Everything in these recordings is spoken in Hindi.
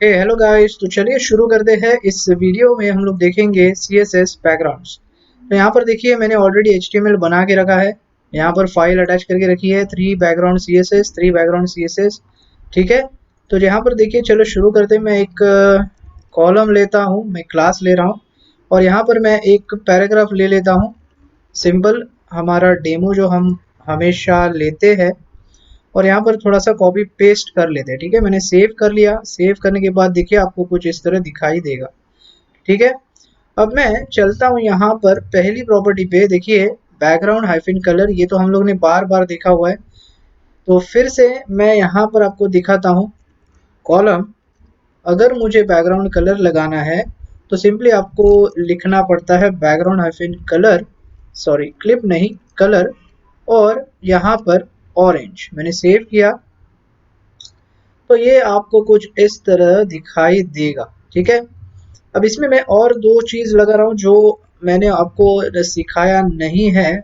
Hello guys. तो चलिए शुरू करते हैं। इस वीडियो में हम लोग देखेंगे CSS बैकग्राउंड्स। तो यहाँ पर देखिए मैंने ऑलरेडी HTML बना के रखा है। यहाँ पर फाइल अटैच करके रखी है 3 बैकग्राउंड CSS 3 बैकग्राउंड CSS। ठीक है। तो यहाँ पर देखिए चलो शुरू करते हैं। मैं एक कॉलम लेता हूँ, मैं क्लास ले रहा हूँ और यहाँ पर मैं एक पैराग्राफ ले लेता हूँ। सिंपल हमारा डेमो जो हम हमेशा लेते हैं। और यहाँ पर थोड़ा सा कॉपी पेस्ट कर लेते हैं। ठीक है, मैंने सेव कर लिया। सेव करने के बाद देखिए आपको कुछ इस तरह दिखाई देगा। ठीक है। अब मैं चलता हूँ यहाँ पर पहली प्रॉपर्टी पे। देखिए बैकग्राउंड हाइफिन कलर, ये तो हम लोग ने बार बार देखा हुआ है। तो फिर से मैं यहाँ पर आपको दिखाता हूँ कॉलम। अगर मुझे बैकग्राउंड कलर लगाना है तो सिंपली आपको लिखना पड़ता है background hyphen colour, sorry clip नहीं कलर, और यहाँ पर ऑरेंज। मैंने सेव किया तो ये आपको कुछ इस तरह दिखाई देगा। ठीक है। अब इसमें मैं और दो चीज़ लगा रहा हूँ जो मैंने आपको सिखाया नहीं है,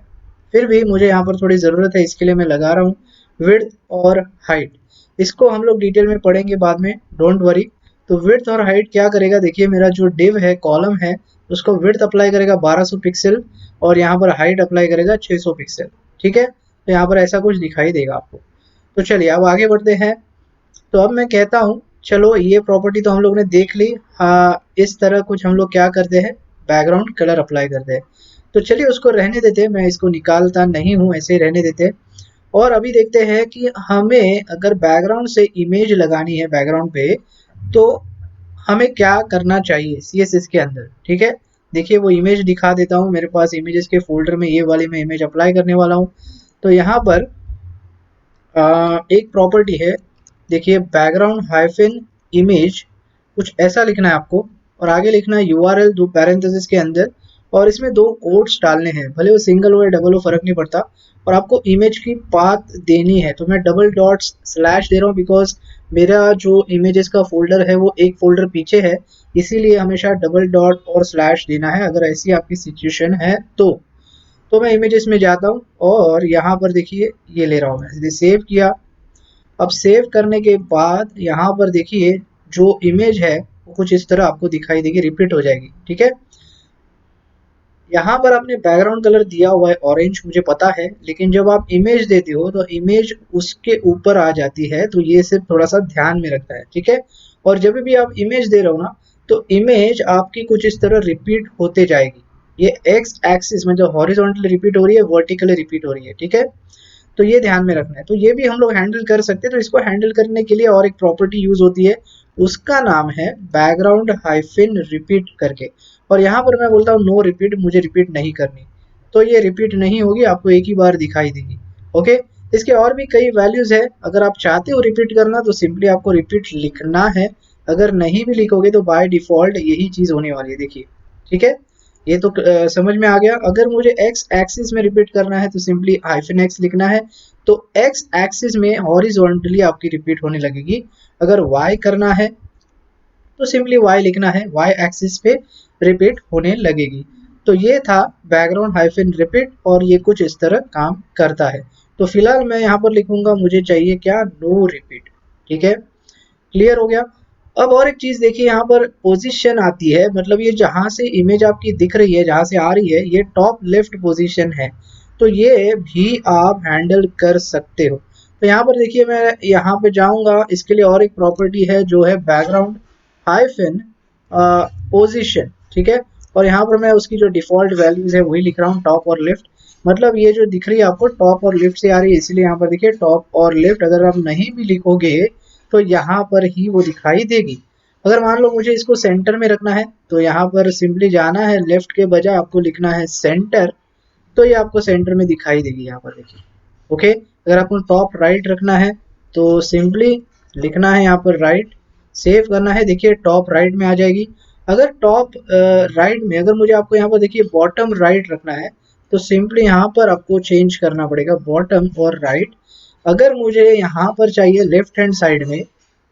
फिर भी मुझे यहाँ पर थोड़ी ज़रूरत है, इसके लिए मैं लगा रहा हूँ। विड्थ और हाइट, इसको हम लोग डिटेल में पढ़ेंगे बाद में, डोंट वरी। तो विड्थ और हाइट क्या करेगा, देखिए मेरा जो डिव है, कॉलम है, उसको विड्थ अप्लाई करेगा 1200 पिक्सल और यहाँ पर हाइट अप्लाई करेगा 600 पिक्सल। ठीक है। तो यहाँ पर ऐसा कुछ दिखाई देगा आपको। तो चलिए अब आगे बढ़ते हैं। तो अब मैं कहता हूँ चलो ये प्रॉपर्टी तो हम लोग ने देख ली। हाँ, इस तरह कुछ हम लोग क्या करते हैं, बैकग्राउंड कलर अप्लाई करते हैं। तो चलिए उसको रहने देते हैं, मैं इसको निकालता नहीं हूँ, ऐसे ही रहने देते हैं। और अभी देखते हैं कि हमें अगर बैकग्राउंड से इमेज लगानी है बैकग्राउंड पे, तो हमें क्या करना चाहिए CSS के अंदर। ठीक है। देखिए वो इमेज दिखा देता हूँ। मेरे पास इमेजेस के फोल्डर में ये वाली मैं इमेज अप्लाई करने वाला हूँ। तो यहाँ पर एक प्रॉपर्टी है, देखिए बैकग्राउंड हाइफिन इमेज, कुछ ऐसा लिखना है आपको। और आगे लिखना है URL दो पैरेंथेसिस के अंदर, और इसमें दो कोट्स डालने हैं, भले वो सिंगल हो या डबल हो फर्क नहीं पड़ता। और आपको इमेज की पाथ देनी है। तो मैं डबल डॉट स्लैश दे रहा हूँ बिकॉज मेरा जो इमेजेस का फोल्डर है वो एक फोल्डर पीछे है, इसीलिए हमेशा डबल डॉट और स्लैश देना है अगर ऐसी आपकी सिचुएशन है तो मैं इमेजेस में जाता हूँ और यहाँ पर देखिए ये ले रहा हूँ, मैं सेव किया। अब सेव करने के बाद यहाँ पर देखिए जो इमेज है वो कुछ इस तरह आपको दिखाई देगी, रिपीट हो जाएगी। ठीक है। यहाँ पर आपने बैकग्राउंड कलर दिया हुआ है ऑरेंज, मुझे पता है, लेकिन जब आप इमेज देते हो तो इमेज उसके ऊपर आ जाती है, तो ये सिर्फ थोड़ा सा ध्यान में रखता है। ठीक है। और जब भी आप इमेज दे रहे हो ना, तो इमेज आपकी कुछ इस तरह रिपीट होते जाएगी। ये एक्स एक्सिस में जो हॉरिजॉन्टली रिपीट हो रही है, वर्टिकली रिपीट हो रही है। ठीक है। तो ये ध्यान में रखना है। तो ये भी हम लोग हैंडल कर सकते हैं। तो इसको हैंडल करने के लिए और एक प्रॉपर्टी यूज होती है, उसका नाम है बैकग्राउंड हाइफिन रिपीट करके। और यहाँ पर मैं बोलता हूँ नो रिपीट, मुझे रिपीट नहीं करनी। तो ये रिपीट नहीं होगी, आपको एक ही बार दिखाई देगी। ओके। इसके और भी कई वैल्यूज है, अगर आप चाहते हो रिपीट करना तो सिंपली आपको रिपीट लिखना है। अगर नहीं भी लिखोगे तो बाय डिफॉल्ट यही चीज होने वाली है, देखिए। ठीक है। ये तो समझ में आ गया। अगर मुझे एक्स एक्सिस में रिपीट करना है तो सिंपली हाइफन एक्स लिखना है। तो एक्स एक्सिस में हॉरिजॉन्टली आपकी रिपीट होने लगेगी। अगर वाई करना है तो सिंपली वाई लिखना है, वाई एक्सिस पे रिपीट होने लगेगी। तो ये था बैकग्राउंड हाइफन रिपीट और ये कुछ इस तरह काम करता है। तो फिलहाल मैं यहाँ पर लिखूंगा, मुझे चाहिए क्या, नो रिपीट। ठीक है। क्लियर हो गया। अब और एक चीज देखिए, यहाँ पर पोजीशन आती है, मतलब ये जहां से इमेज आपकी दिख रही है, जहां से आ रही है, ये टॉप लेफ्ट पोजीशन है। तो ये भी आप हैंडल कर सकते हो। तो यहाँ पर देखिए मैं यहाँ पे जाऊंगा, इसके लिए और एक प्रॉपर्टी है जो है बैकग्राउंड हाइफन पोजीशन। ठीक है। और यहाँ पर मैं उसकी जो डिफॉल्ट वैल्यूज है वही लिख रहा हूँ, टॉप और लेफ्ट। मतलब ये जो दिख रही है आपको टॉप और लेफ्ट से आ रही है, इसलिए यहाँ पर देखिए टॉप और लेफ्ट। अगर आप नहीं भी लिखोगे तो यहाँ पर ही वो दिखाई देगी। अगर मान लो मुझे इसको सेंटर में रखना है तो यहाँ पर सिंपली जाना है, लेफ्ट के बजाय आपको लिखना है सेंटर। तो ये आपको सेंटर में दिखाई देगी, यहाँ पर देखिए। ओके। अगर आपको टॉप राइट रखना है तो सिंपली लिखना है यहाँ पर राइट, सेव करना है, देखिए टॉप राइट में आ जाएगी। अगर टॉप राइट में, अगर मुझे आपको यहाँ पर देखिए बॉटम राइट रखना है तो सिंपली यहाँ पर आपको चेंज करना पड़ेगा बॉटम और राइट। अगर मुझे यहाँ पर चाहिए लेफ्ट हैंड साइड में,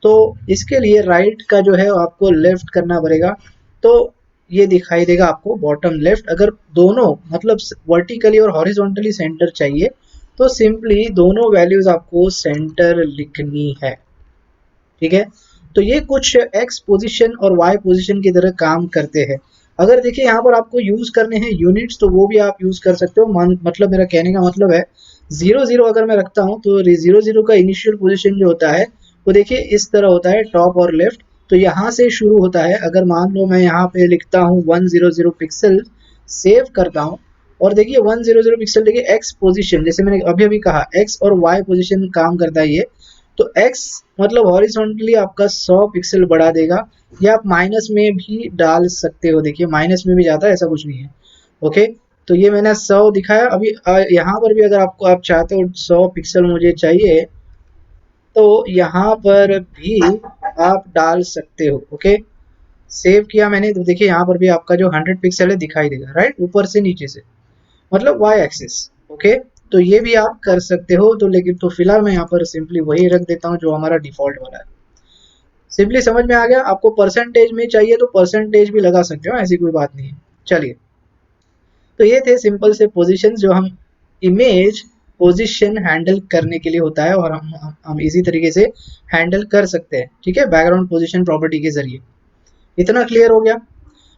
तो इसके लिए राइट का जो है आपको लेफ्ट करना पड़ेगा। तो ये दिखाई देगा आपको बॉटम लेफ्ट। अगर दोनों मतलब वर्टिकली और हॉरिजॉन्टली सेंटर चाहिए तो सिंपली दोनों वैल्यूज आपको सेंटर लिखनी है। ठीक है। तो ये कुछ एक्स पोजीशन और वाई पोजीशन की तरह काम करते हैं। अगर देखिए यहाँ पर आपको यूज करने हैं यूनिट्स तो वो भी आप यूज कर सकते हो। मतलब मेरा कहने का मतलब है 0 0 अगर मैं रखता हूँ तो 0 0 का इनिशियल पोजीशन जो होता है वो देखिए इस तरह होता है, टॉप और लेफ्ट। तो यहाँ से शुरू होता है। अगर मान लो मैं यहाँ पे लिखता हूँ 100 पिक्सल, सेव करता हूँ और देखिए 100 पिक्सल देखिए एक्स पोजीशन, जैसे मैंने अभी अभी कहा एक्स और वाई पोजीशन काम करता है ये। तो एक्स मतलब हॉरिजॉन्टली आपका 100 पिक्सल बढ़ा देगा, या आप माइनस में भी डाल सकते हो। देखिए माइनस में भी जाता है, ऐसा कुछ नहीं है। ओके, तो ये मैंने 100 दिखाया। अभी यहाँ पर भी अगर आपको आप चाहते हो 100 पिक्सल मुझे चाहिए तो यहाँ पर भी आप डाल सकते हो। ओके, सेव किया मैंने तो देखिए यहाँ पर भी आपका जो 100 पिक्सल है दिखाई देगा, राइट, ऊपर से नीचे से, मतलब वाई एक्सिस। ओके, तो ये भी आप कर सकते हो। तो लेकिन तो फिलहाल मैं यहाँ पर सिंपली वही रख देता हूँ जो हमारा डिफॉल्ट वाला है। सिंपली समझ में आ गया। आपको परसेंटेज में चाहिए तो परसेंटेज भी लगा सकते हो, ऐसी कोई बात नहीं है। चलिए, तो ये थे सिंपल से पोजीशंस जो हम इमेज पोजीशन हैंडल करने के लिए होता है, और हम इसी तरीके से हैंडल कर सकते हैं। ठीक है, बैकग्राउंड पोजीशन प्रॉपर्टी के जरिए। इतना क्लियर हो गया।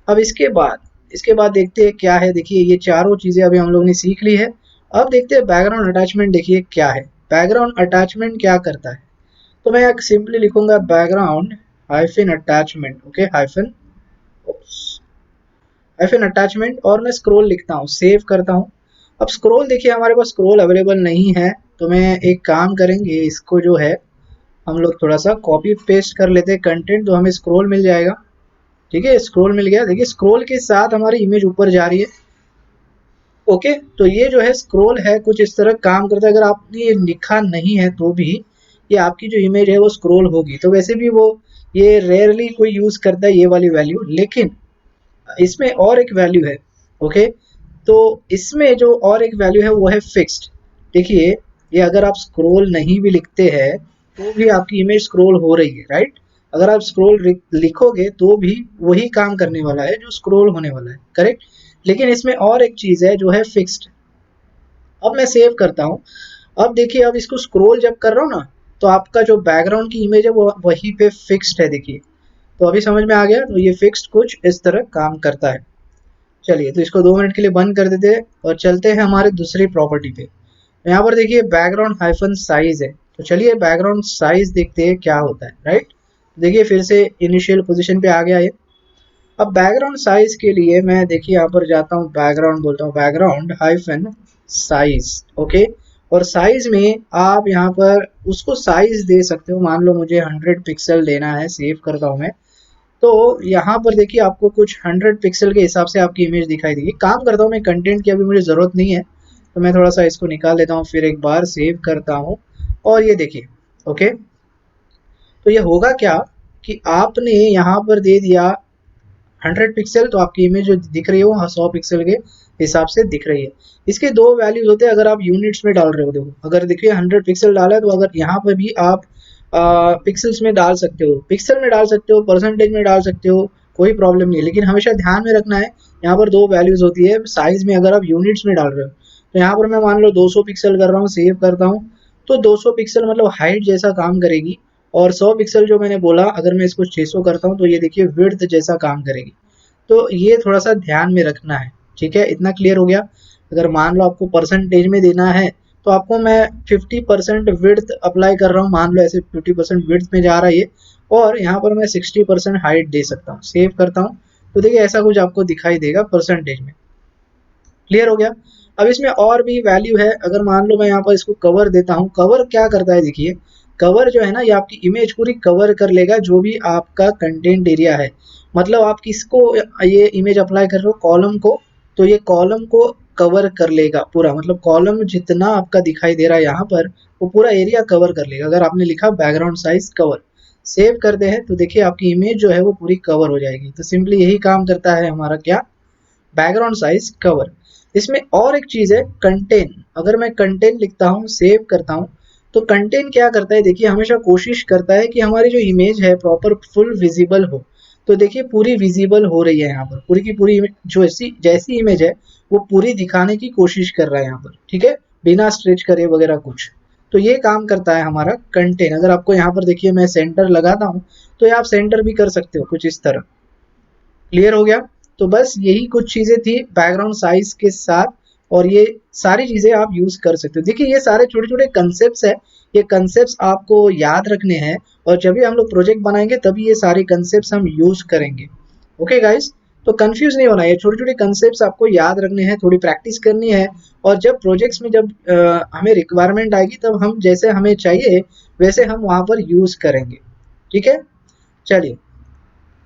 अब इसके बाद देखते हैं क्या है। देखिए ये चारों चीजें अभी हम लोग ने सीख ली है। अब देखते हैं बैकग्राउंड अटैचमेंट। देखिए क्या है बैकग्राउंड अटैचमेंट, क्या करता है। तो मैं सिंपली लिखूंगा background hyphen attachment. Okay, hyphen attachment, और मैं स्क्रॉल लिखता हूँ, सेव करता हूँ। अब स्क्रॉल देखिए हमारे पास स्क्रॉल अवेलेबल नहीं है, तो मैं एक काम करेंगे, इसको जो है हम लोग थोड़ा सा कॉपी पेस्ट कर लेते हैं कंटेंट, तो हमें स्क्रॉल मिल जाएगा। ठीक है, स्क्रॉल मिल गया। देखिए स्क्रॉल के साथ हमारी इमेज ऊपर जा रही है। ओके, तो ये जो है स्क्रॉल है कुछ इस तरह काम करता है। अगर आपने ये लिखा नहीं है तो भी ये आपकी जो इमेज है वो स्क्रॉल होगी। तो वैसे भी वो ये रेयरली कोई यूज करता है ये वाली वैल्यू, लेकिन इसमें और एक वैल्यू है। ओके, तो इसमें जो और एक वैल्यू है वो है फिक्स्ड। देखिए ये अगर आप स्क्रॉल नहीं भी लिखते हैं तो भी आपकी इमेज स्क्रॉल हो रही है, राइट। अगर आप स्क्रॉल लिखोगे तो भी वही काम करने वाला है जो स्क्रॉल होने वाला है, करेक्ट। लेकिन इसमें और एक चीज है जो है फिक्स्ड। अब मैं सेव करता हूँ। अब देखिए अब इसको स्क्रॉल जब कर रहा हूँ ना, तो आपका जो बैकग्राउंड की इमेज है वो वहीं पे फिक्स्ड है। देखिए तो अभी समझ में आ गया। तो ये फिक्स्ड कुछ इस तरह काम करता है। चलिए, तो इसको 2 मिनट के लिए बंद कर देते हैं और चलते हैं हमारे दूसरी प्रॉपर्टी पे। यहाँ पर देखिए बैकग्राउंड हाइफन साइज है। तो चलिए बैकग्राउंड साइज देखते हैं क्या होता है, राइट। देखिए फिर से इनिशियल पोजीशन पे आ गया ये। अब बैकग्राउंड साइज के लिए मैं देखिए यहाँ पर जाता हूँ, बैकग्राउंड बोलता हूँ, बैकग्राउंड हाइफन साइज। ओके, और साइज में आप यहाँ पर उसको साइज दे सकते हो। मान लो मुझे 100 पिक्सल देना है, सेव करता हूँ मैं। तो यहाँ पर देखिए आपको कुछ 100 पिक्सल के हिसाब से आपकी इमेज दिखाई देगी। काम करता हूँ मैं, कंटेंट की अभी मुझे ज़रूरत नहीं है, तो मैं थोड़ा सा इसको निकाल देता हूँ, फिर एक बार सेव करता हूँ। और ये देखिए, ओके, तो ये होगा क्या कि आपने यहाँ पर दे दिया 100 पिक्सल, तो आपकी इमेज जो दिख रही है वो 100 पिक्सल के हिसाब से दिख रही है। इसके दो वैल्यूज होते हैं अगर आप यूनिट्स में डाल रहे हो। देखो अगर देखिए 100 पिक्सल डाला है तो अगर यहाँ पर भी आप पिक्सल्स में डाल सकते हो, पिक्सल में डाल सकते हो, परसेंटेज में डाल सकते हो, कोई प्रॉब्लम नहीं है। लेकिन हमेशा ध्यान में रखना है यहाँ पर दो वैल्यूज होती है साइज में। अगर आप यूनिट्स में डाल रहे हो तो यहाँ पर मैं मान लो 200 पिक्सल कर रहा हूँ, सेव करता हूँ। तो 200 पिक्सल मतलब हाइट जैसा काम करेगी, और 100 पिक्सल जो मैंने बोला अगर मैं इसको 600 करता हूँ तो ये देखिए विड्थ जैसा काम करेगी। तो ये थोड़ा सा ध्यान में रखना है। ठीक है, इतना क्लियर हो गया। अगर मान लो आपको परसेंटेज में देना है तो आपको मैं 50% विड्थ अप्लाई कर रहा हूँ। मान लो ऐसे 50% विड्थ में जा रहा है ये, और यहाँ पर मैं 60% हाइट दे सकता हूँ। सेव करता हूँ तो देखिए ऐसा कुछ आपको दिखाई देगा परसेंटेज में। क्लियर हो गया। अब इसमें और भी वैल्यू है। अगर मान लो मैं यहाँ पर इसको कवर देता हूँ, कवर क्या करता है देखिए, कवर जो है ना ये आपकी इमेज पूरी कवर कर लेगा जो भी आपका कंटेंट एरिया है। मतलब आप किसको ये इमेज अप्लाई कर रहे हो, कॉलम को, तो ये कॉलम को कवर कर लेगा पूरा। मतलब कॉलम जितना आपका दिखाई दे रहा है यहाँ पर वो पूरा एरिया कवर कर लेगा। अगर आपने लिखा बैकग्राउंड साइज कवर, सेव करते हैं तो देखिए आपकी इमेज जो है वो पूरी कवर हो जाएगी। तो सिंपली यही काम करता है हमारा क्या, बैकग्राउंड साइज कवर। इसमें और एक चीज है कंटेंट। अगर मैं कंटेंट लिखता हूँ, सेव करता हूँ, तो कंटेंट क्या करता है देखिए, हमेशा कोशिश करता है कि हमारी जो इमेज है प्रॉपर फुल विजिबल हो। तो देखिए पूरी विजिबल हो रही है यहाँ पर, पूरी की पूरी जो ऐसी जैसी इमेज है वो पूरी दिखाने की कोशिश कर रहा है यहाँ पर। ठीक है, बिना स्ट्रेच करे वगैरह कुछ। तो ये काम करता है हमारा कंटेन। अगर आपको यहाँ पर देखिए मैं सेंटर लगाता हूँ तो ये आप सेंटर भी कर सकते हो कुछ इस तरह। क्लियर हो गया? तो बस यही कुछ चीज़ें थी बैकग्राउंड साइज के साथ, और ये सारी चीज़ें आप यूज़ कर सकते हो। देखिए ये सारे छोटे-छोटे कंसेप्ट्स हैं, ये कंसेप्ट्स आपको याद रखने हैं, और जब भी हम लोग प्रोजेक्ट बनाएँगे तभी ये सारे कंसेप्ट्स हम यूज़ करेंगे। Okay guys? तो कन्फ्यूज़ नहीं होना है, ये छोटे-छोटे कंसेप्ट्स आपको याद रखने हैं, थोड़ी प्रैक्टिस करनी है, और जब प्रोजेक्ट्स में जब हमें रिक्वायरमेंट आएगी तब हम जैसे हमें चाहिए वैसे हम वहाँ पर यूज़ करेंगे। ठीक है? चलिए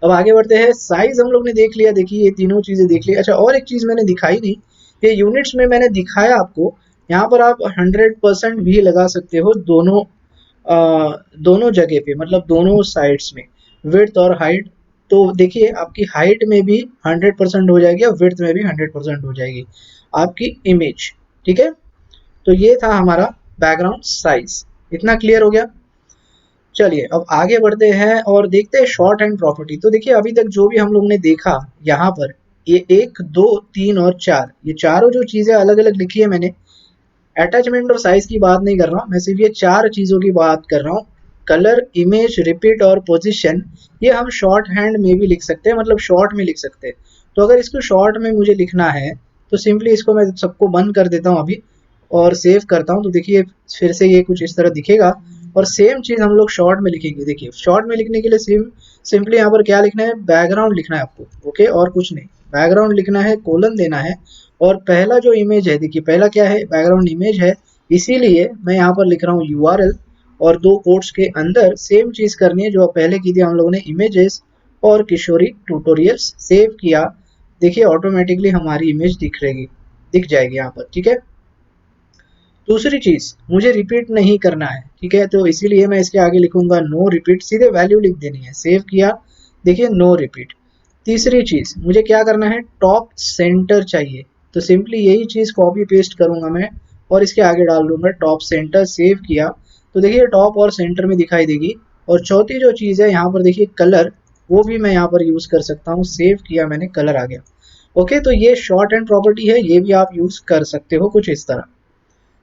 अब आगे बढ़ते हैं। साइज हम लोग ने देख लिया, देखिए ये तीनों चीज़ें देख ली। अच्छा और एक चीज़ मैंने दिखाई नहीं, ये यूनिट्स में मैंने दिखाया आपको, यहाँ पर आप 100% भी लगा सकते हो दोनों दोनों जगह पे, मतलब दोनों साइड्स में, विड्थ और हाइट। तो देखिए आपकी हाइट में भी 100% हो जाएगी और विड्थ में भी 100% हो जाएगी आपकी इमेज। ठीक है? तो ये था हमारा बैकग्राउंड साइज। इतना क्लियर हो गया? चलिए अब आगे बढ़ते हैं और देखते हैं शॉर्ट हैंड प्रॉपर्टी। तो देखिए अभी तक जो भी हम लोग ने देखा यहाँ पर, ये 1 2 3 और 4, ये चारों जो चीज़ें अलग अलग लिखी है मैंने, अटैचमेंट और साइज की बात नहीं कर रहा हूँ मैं, सिर्फ ये चार चीज़ों की बात कर रहा हूँ। कलर, इमेज, रिपीट और पोजीशन, ये हम शॉर्ट हैंड में भी लिख सकते हैं, मतलब शॉर्ट में लिख सकते हैं। तो अगर इसको शॉर्ट में मुझे लिखना है तो सिंपली इसको मैं सबको बंद कर देता हूँ अभी और सेव करता हूँ। तो देखिए फिर से ये कुछ इस तरह दिखेगा, और सेम चीज़ हम लोग शॉर्ट में लिखेंगे। देखिए शॉर्ट में लिखने के लिए सिंपली यहाँ पर क्या लिखना है, बैकग्राउंड लिखना है आपको। ओके, और कुछ नहीं, बैकग्राउंड लिखना है, कोलन देना है, और पहला जो इमेज है, देखिए पहला क्या है, बैकग्राउंड इमेज है, इसीलिए मैं यहाँ पर लिख रहा हूँ URL, और दो कोट्स के अंदर सेम चीज़ करनी है जो पहले की थी हम लोगों ने, इमेजेस और किशोरी ट्यूटोरियल्स। सेव किया, देखिए ऑटोमेटिकली हमारी इमेज दिख जाएगी यहाँ पर। ठीक है? दूसरी चीज़, मुझे रिपीट नहीं करना है। ठीक है? तो इसीलिए मैं इसके आगे लिखूंगा नो रिपीट, सीधे वैल्यू लिख देनी है। सेव किया, देखिए नो रिपीट। तीसरी चीज़, मुझे क्या करना है, टॉप सेंटर चाहिए, तो सिंपली यही चीज़ कॉपी पेस्ट करूंगा मैं और इसके आगे डाल दूंगा टॉप सेंटर। सेव किया, तो देखिए टॉप और सेंटर में दिखाई देगी। और चौथी जो चीज़ है यहाँ पर देखिए कलर, वो भी मैं यहाँ पर यूज़ कर सकता हूँ। सेव किया मैंने, कलर आ गया। ओके, तो ये शॉर्ट एंड प्रॉपर्टी है, ये भी आप यूज़ कर सकते हो कुछ इस तरह।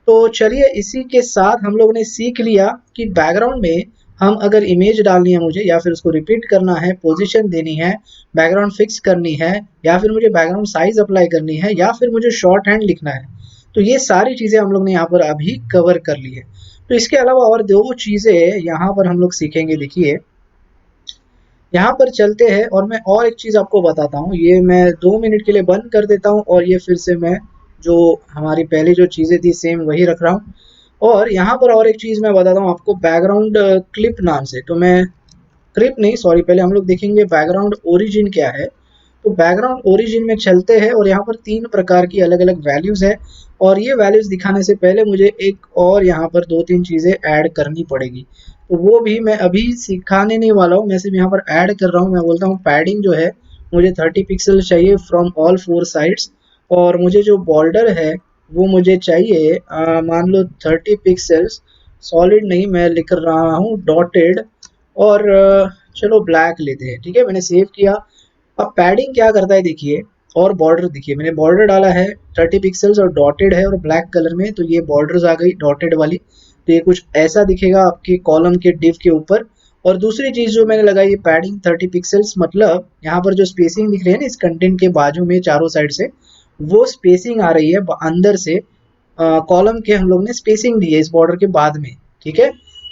तो चलिए इसी के साथ हम लोग ने सीख लिया कि बैकग्राउंड में हम अगर इमेज डालनी है मुझे, या फिर उसको रिपीट करना है, पोजीशन देनी है, बैकग्राउंड फिक्स करनी है, या फिर मुझे बैकग्राउंड साइज अप्लाई करनी है, या फिर मुझे शॉर्ट हैंड लिखना है, तो ये सारी चीज़ें हम लोग ने यहाँ पर अभी कवर कर ली है। तो इसके अलावा और दो चीज़ें यहाँ पर हम लोग सीखेंगे। देखिए यहाँ पर चलते हैं और मैं और एक चीज़ आपको बताता हूँ। ये मैं 2 मिनट के लिए बंद कर देता हूँ और ये फिर से मैं जो हमारी पहले जो चीज़ें थी सेम वही रख रहा हूँ। और यहाँ पर और एक चीज़ मैं बताता हूँ आपको, बैकग्राउंड क्लिप नाम से। तो मैं क्लिप नहीं, सॉरी, पहले हम लोग देखेंगे बैकग्राउंड ओरिजिन क्या है। तो बैकग्राउंड ओरिजिन में चलते हैं और यहाँ पर 3 प्रकार की अलग अलग वैल्यूज़ है, और ये वैल्यूज़ दिखाने से पहले मुझे एक और यहाँ पर 2-3 चीज़ें ऐड करनी पड़ेगी। तो वो भी मैं अभी सिखाने नहीं वाला हूँ, मैं सिर्फ यहाँ पर ऐड कर रहा हूँ। मैं बोलता हूँ पैडिंग जो है मुझे 30 पिक्सल चाहिए फ्रॉम ऑल 4 साइड्स, और मुझे जो बॉर्डर है वो मुझे चाहिए मान लो 30 पिक्सल्स, सॉलिड नहीं मैं लिख रहा हूँ डॉटेड, और चलो ब्लैक लेते हैं। ठीक है, मैंने सेव किया। अब पैडिंग क्या करता है देखिए, और बॉर्डर देखिए, मैंने बॉर्डर डाला है 30 पिक्सल्स और डॉटेड है और ब्लैक कलर में, तो ये बॉर्डर्स आ गई डॉटेड वाली। तो ये कुछ ऐसा दिखेगा आपके कॉलम के डिव के ऊपर। और दूसरी चीज़ जो मैंने लगाई है पैडिंग 30 पिक्सल्स, मतलब यहाँ पर जो स्पेसिंग दिख रही है ना इस कंटेंट के बाजू में चारों साइड से, वो स्पेसिंग आ रही है अंदर से। कॉलम के हम लोग ने स्पेसिंग दी है इस बॉर्डर के बाद में। ठीक है,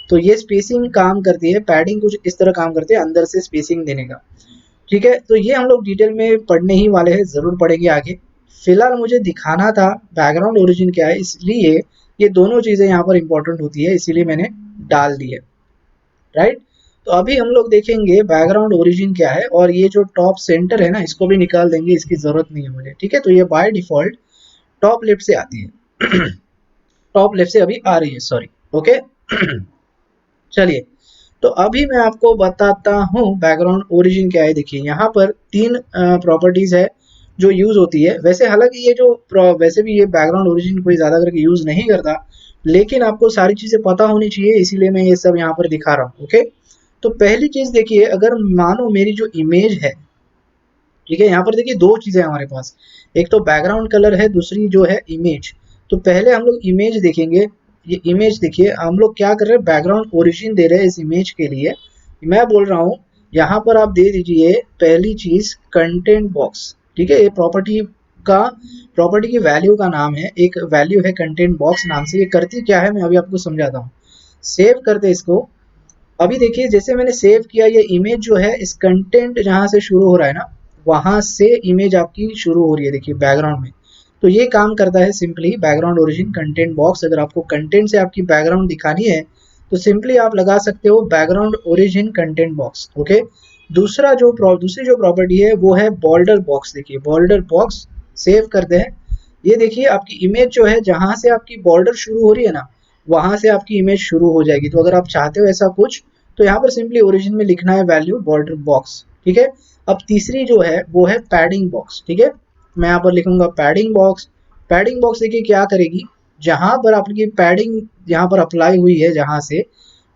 तो ये स्पेसिंग काम करती है, पैडिंग कुछ इस तरह काम करती है अंदर से स्पेसिंग देने का। ठीक है, तो ये हम लोग डिटेल में पढ़ने ही वाले हैं, ज़रूर पढ़ेंगे आगे। फिलहाल मुझे दिखाना था बैकग्राउंड ओरिजिन क्या है, इसलिए ये दोनों चीज़ें यहाँ पर इंपॉर्टेंट होती है, इसीलिए मैंने डाल दी है। राइट, तो अभी हम लोग देखेंगे बैकग्राउंड ओरिजिन क्या है, और ये जो टॉप सेंटर है ना इसको भी निकाल देंगे, इसकी ज़रूरत नहीं है मुझे। ठीक है, तो ये बाय डिफ़ॉल्ट टॉप लेफ्ट से आती है टॉप लेफ्ट से अभी आ रही है, सॉरी। ओके चलिए, तो अभी मैं आपको बताता हूँ बैकग्राउंड ओरिजिन क्या है। देखिए यहाँ पर 3 प्रॉपर्टीज़ है जो यूज़ होती है। वैसे हालांकि ये जो वैसे भी ये बैकग्राउंड ओरिजिन कोई ज़्यादा करके यूज़ नहीं करता, लेकिन आपको सारी चीज़ें पता होनी चाहिए, इसीलिए मैं ये सब यहाँ पर दिखा रहा हूँ। ओके, तो पहली चीज़ देखिए, अगर मानो मेरी जो इमेज है, ठीक है, यहाँ पर देखिए दो चीज़ें हमारे पास, एक तो बैकग्राउंड कलर है, दूसरी जो है इमेज। तो पहले हम लोग इमेज देखेंगे। ये इमेज देखिए, हम लोग क्या कर रहे हैं, बैकग्राउंड ओरिजिन दे रहे हैं इस इमेज के लिए। मैं बोल रहा हूँ यहाँ पर आप दे दीजिए पहली चीज कंटेंट बॉक्स, ठीक है। ये का प्रॉपर्टी की वैल्यू का नाम है, एक वैल्यू है कंटेंट बॉक्स नाम से। ये करती क्या है मैं अभी आपको समझाता हूँ। सेव करते इसको। अभी देखिए जैसे मैंने सेव किया, ये इमेज जो है इस कंटेंट जहाँ से शुरू हो रहा है ना, वहां से इमेज आपकी शुरू हो रही है, देखिए बैकग्राउंड में। तो ये काम करता है simply background origin content box. अगर आपको कंटेंट से आपकी बैकग्राउंड दिखानी है तो सिंपली आप लगा सकते हो background origin content box, okay. दूसरी जो प्रॉपर्टी है वो है बॉर्डर बॉक्स। देखिए बॉर्डर बॉक्स, सेव करते हैं। ये देखिए आपकी इमेज जो है जहां से आपकी बॉर्डर शुरू हो रही है ना, वहां से आपकी इमेज शुरू हो जाएगी। तो अगर आप चाहते हो ऐसा कुछ, तो यहाँ पर सिंपली ओरिजिन में लिखना है वैल्यू बॉर्डर बॉक्स, ठीक है। अब तीसरी जो है वो है पैडिंग बॉक्स, ठीक है। मैं यहाँ पर लिखूंगा पैडिंग बॉक्स। पैडिंग बॉक्स देखिए क्या करेगी, जहां पर आपकी पैडिंग यहाँ पर अप्लाई हुई है जहां से,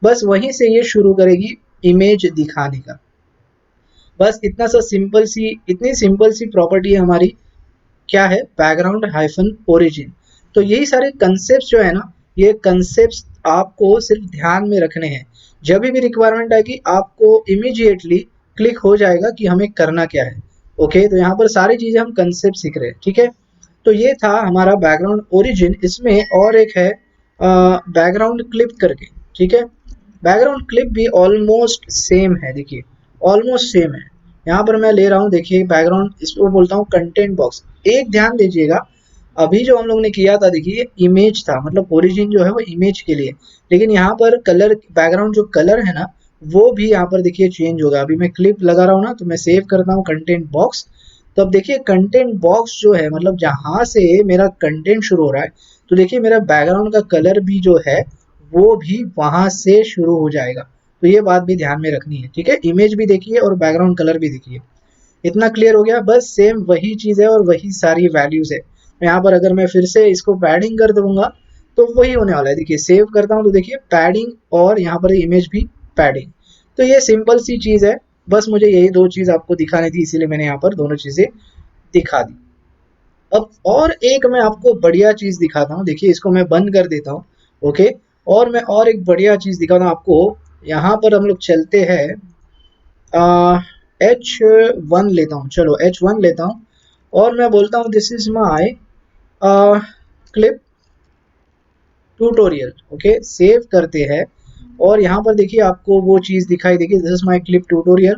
बस वहीं से ये शुरू करेगी इमेज दिखाने का। बस इतनी सिंपल सी प्रॉपर्टी है हमारी, क्या है, बैकग्राउंड हाइफन ओरिजिन। तो यही सारे कंसेप्ट जो है ना, ये कंसेप्ट आपको सिर्फ ध्यान में रखने हैं। जब भी रिक्वायरमेंट आएगी आपको इमीडिएटली क्लिक हो जाएगा कि हमें करना क्या है, ओके। तो यहाँ पर सारी चीजें हम कंसेप्ट सीख रहे हैं, ठीक है। तो ये था हमारा बैकग्राउंड ओरिजिन। इसमें और एक है बैकग्राउंड क्लिप करके, ठीक है। बैकग्राउंड क्लिप भी ऑलमोस्ट सेम है, देखिए ऑलमोस्ट सेम है। यहाँ पर मैं ले रहा हूँ, देखिए बैकग्राउंड, इसको बोलता हूँ कंटेंट बॉक्स। एक ध्यान दीजिएगा, अभी जो हम लोग ने किया था देखिए इमेज था, मतलब ओरिजिन जो है वो इमेज के लिए, लेकिन यहाँ पर कलर, बैकग्राउंड जो कलर है ना, वो भी यहाँ पर देखिए चेंज होगा। अभी मैं क्लिप लगा रहा हूँ ना, तो मैं सेव करता हूँ कंटेंट बॉक्स। तो अब देखिए कंटेंट बॉक्स जो है, मतलब जहां से मेरा कंटेंट शुरू हो रहा है, तो देखिए मेरा बैकग्राउंड का कलर भी जो है वो भी वहां से शुरू हो जाएगा। तो ये बात भी ध्यान में रखनी है, ठीक है। इमेज भी देखिए और बैकग्राउंड कलर भी देखिए। इतना क्लियर हो गया। बस सेम वही चीज़ है और वही सारी वैल्यूज है। यहाँ पर अगर मैं फिर से इसको पैडिंग कर दूंगा तो वही होने वाला है। देखिए सेव करता हूँ तो देखिए पैडिंग, और यहाँ पर इमेज भी पैडिंग। तो ये सिंपल सी चीज़ है। बस मुझे यही दो चीज़ आपको दिखानी थी, इसीलिए मैंने यहाँ पर दोनों चीज़ें दिखा दी। अब और एक मैं आपको बढ़िया चीज़ दिखाता हूँ। देखिए इसको मैं बंद कर देता हूँ, ओके। और मैं और एक बढ़िया चीज़ दिखाता हूँ आपको। यहाँ पर हम लोग चलते हैं, H1 लेता हूँ, चलो H1 लेता हूँ, और मैं बोलता हूँ this is my clip tutorial, okay. Save करते हैं और यहाँ पर देखिए आपको वो चीज़ दिखाई देगी, this is my clip tutorial.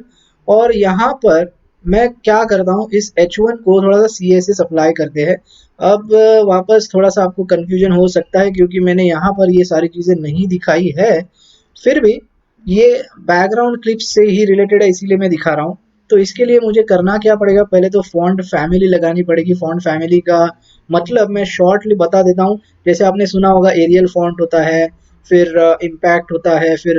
और यहाँ पर मैं क्या करता हूँ, इस H1 को थोड़ा सा CSS अप्लाई करते हैं। अब वापस थोड़ा सा आपको कन्फ्यूजन हो सकता है क्योंकि मैंने यहाँ पर ये सारी चीज़ें नहीं दिखाई है, फिर भी ये बैकग्राउंड क्लिप से ही रिलेटेड है इसीलिए मैं दिखा रहा हूँ। तो इसके लिए मुझे करना क्या पड़ेगा, पहले तो फॉन्ट फैमिली लगानी पड़ेगी। फॉन्ट फैमिली का मतलब मैं शॉर्टली बता देता हूँ। जैसे आपने सुना होगा एरियल फॉन्ट होता है, फिर इम्पैक्ट होता है, फिर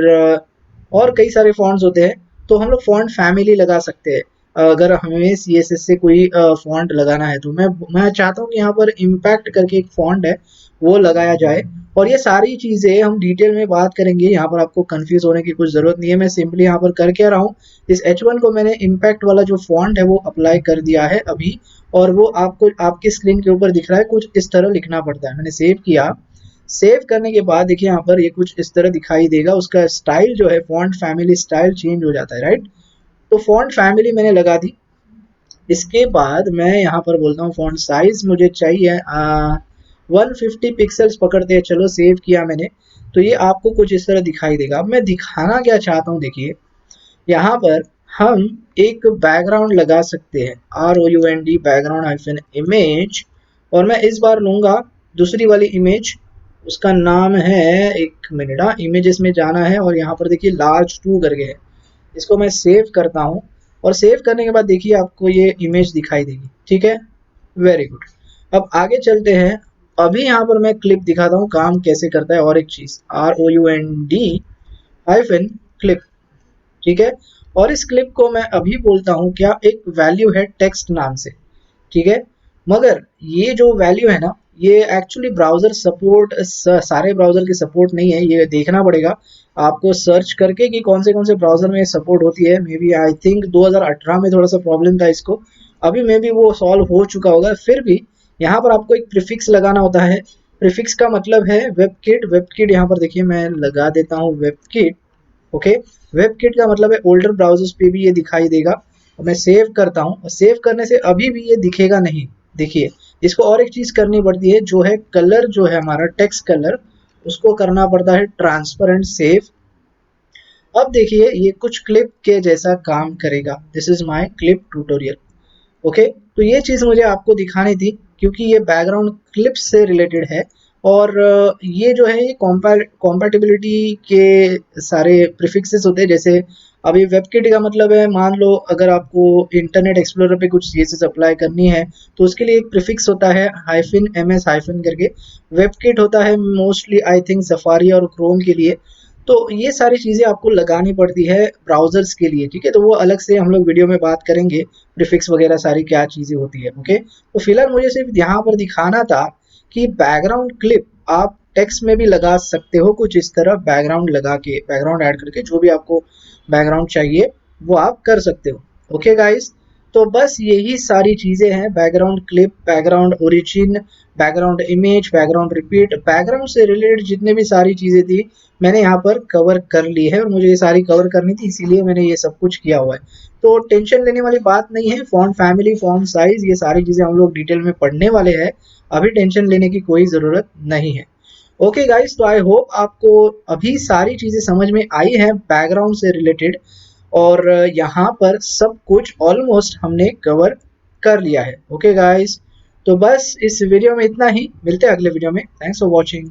और कई सारे फॉन्ट्स होते हैं। तो हम लोग फॉन्ट फैमिली लगा सकते हैं अगर हमें CSS से कोई फॉन्ट लगाना है। तो मैं चाहता हूँ कि यहाँ पर इम्पैक्ट करके एक फॉन्ट है वो लगाया जाए। और ये सारी चीज़ें हम डिटेल में बात करेंगे, यहाँ पर आपको कंफ्यूज होने की कुछ ज़रूरत नहीं है। मैं सिंपली यहाँ पर कर क्या रहा हूँ, इस H1 को मैंने इम्पैक्ट वाला जो फॉन्ट है वो अप्लाई कर दिया है अभी, और वो आपको आपकी स्क्रीन के ऊपर दिख रहा है। कुछ इस तरह लिखना पड़ता है। मैंने सेव किया। सेव करने के बाद देखिए यहाँ पर ये कुछ इस तरह दिखाई देगा। उसका स्टाइल जो है, फॉन्ट फैमिली स्टाइल चेंज हो जाता है, राइट। तो फॉन्ट फैमिली मैंने लगा दी। इसके बाद मैं यहाँ पर बोलता हूँ फॉन्ट साइज मुझे चाहिए 150 पिक्सल्स पकड़ते हैं। चलो सेव किया मैंने। तो ये आपको कुछ इस तरह दिखाई देगा। अब मैं दिखाना क्या चाहता हूँ, देखिए यहाँ पर हम एक बैकग्राउंड लगा सकते हैं, ROUND बैकग्राउंड हाइफन इमेज। और मैं इस बार लूँगा दूसरी वाली इमेज, उसका नाम है, एक मिनट, इमेजेस में जाना है और यहाँ पर देखिए लार्ज 2 करके है। इसको मैं सेव करता हूँ और सेव करने के बाद देखिए आपको ये इमेज दिखाई देगी, ठीक है। Very good. अब आगे चलते हैं। अभी यहाँ पर मैं क्लिप दिखाता हूँ काम कैसे करता है। और एक चीज़, ROUND हाइफन क्लिप, ठीक है। और इस क्लिप को मैं अभी बोलता हूँ क्या, एक वैल्यू है टेक्स्ट नाम से, ठीक है। मगर ये जो वैल्यू है ना, ये एक्चुअली ब्राउज़र सपोर्ट, सारे ब्राउज़र की सपोर्ट नहीं है। ये देखना पड़ेगा आपको सर्च करके कि कौन से ब्राउज़र में सपोर्ट होती है। मे बी आई थिंक 2018 में थोड़ा सा प्रॉब्लम था इसको, अभी मे बी वो सॉल्व हो चुका होगा। फिर भी यहाँ पर आपको एक प्रीफिक्स लगाना होता है। प्रीफिक्स का मतलब है वेबकिट। वेबकिट यहाँ पर देखिए मैं लगा देता हूँ वेबकिट। ओके, वेबकिट का मतलब है ओल्डर ब्राउजर्स पे भी ये दिखाई देगा। और मैं सेव करता हूँ, और सेव करने से अभी भी ये दिखेगा नहीं। देखिए, इसको और एक चीज करनी पड़ती है, जो है कलर, जो है हमारा टेक्स्ट कलर, उसको करना पड़ता है ट्रांसपेरेंट सेव। अब देखिए ये कुछ क्लिप के जैसा काम करेगा। This is my clip tutorial. Okay, तो ये चीज़ मुझे आपको दिखानी थी क्योंकि ये बैकग्राउंड क्लिप्स से रिलेटेड है। और ये जो है ये कॉम्पैटिबिलिटी के सारे प्रीफिक्सेस होते हैं। जैसे अभी वेबकिट का मतलब है, मान लो अगर आपको इंटरनेट एक्सप्लोरर पे कुछ CSS अप्लाई करनी है तो उसके लिए एक प्रीफिक्स होता है -ms करके। वेबकिट होता है मोस्टली आई थिंक सफारी और क्रोम के लिए। तो ये सारी चीज़ें आपको लगानी पड़ती है ब्राउज़र्स के लिए, ठीक है? तो वो अलग से हम लोग वीडियो में बात करेंगे, प्रीफिक्स वगैरह सारी क्या चीज़ें होती है। ओके, तो फिलहाल मुझे सिर्फ यहाँ पर दिखाना था कि बैकग्राउंड क्लिप आप टेक्स्ट में भी लगा सकते हो, कुछ इस तरह बैकग्राउंड लगा के, बैकग्राउंड ऐड करके, जो भी आपको बैकग्राउंड चाहिए वो आप कर सकते हो। ओके गाइस, तो बस यही सारी चीज़ें हैं, background clip, background origin, background image, background repeat, background से रिलेटेड जितने भी सारी चीज़ें थी मैंने यहाँ पर कवर कर ली है। और मुझे ये सारी कवर करनी थी, इसीलिए मैंने ये सब कुछ किया हुआ है। तो टेंशन लेने वाली बात नहीं है। फॉन्ट फैमिली, फॉन्ट साइज, ये सारी चीज़ें हम लोग डिटेल में पढ़ने वाले हैं। अभी टेंशन लेने की कोई ज़रूरत नहीं है। ओके गाइस, तो आई होप आपको अभी सारी चीज़ें समझ में आई हैं बैकग्राउंड से रिलेटेड। और यहाँ पर सब कुछ ऑलमोस्ट हमने कवर कर लिया है। ओके गाइस, तो बस इस वीडियो में इतना ही। मिलते हैं अगले वीडियो में। Thanks for watching.